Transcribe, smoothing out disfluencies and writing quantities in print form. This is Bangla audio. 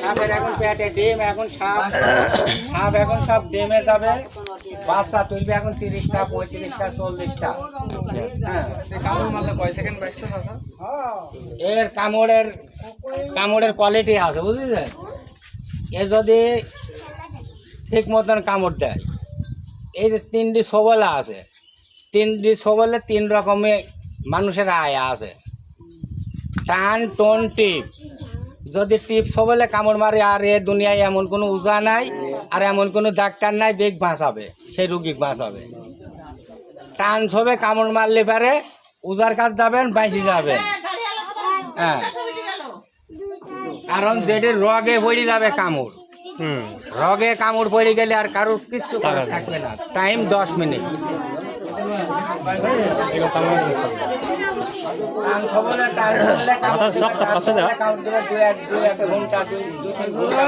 সাপের এখন পেটে ডিম, এখন সাপ এখন সব ডিমে যাবে, বাচ্চা তুলবে এখন 30টা 35টা 40টা। হ্যাঁ, কামড় মারলে কয় সেকেন্ড বাঁচতে থাকা? এর কামড়ের কোয়ালিটি আছে বুঝলেন। এ যদি ঠিক মতন কামড় দেয়, এই যে 3টি সবলা আছে, 3টি সবলে 3 রকমের মানুষের আয় আছে। টান টোন টিপ, যদি টিপ সবলে কামড় মারে আর এ দুনিয়ায় এমন কোনো উজা নাই আর এমন কোনো ডাক্তার নাই দেখ বাঁচাবে, সেই রুগী বাঁচাবে। টান সবে কামড় মারলে পারে উজার কাজ যাবেন, বাঁচি যাবেন। হ্যাঁ, কারণ যেটির রগে পড়ে যাবে কামড়, রগে কামড় পড়ে গেলে আর কারোর কিচ্ছু করার থাকবে না। Time 10 minute. সব ঘন্টা 2-3 ঘন্টা।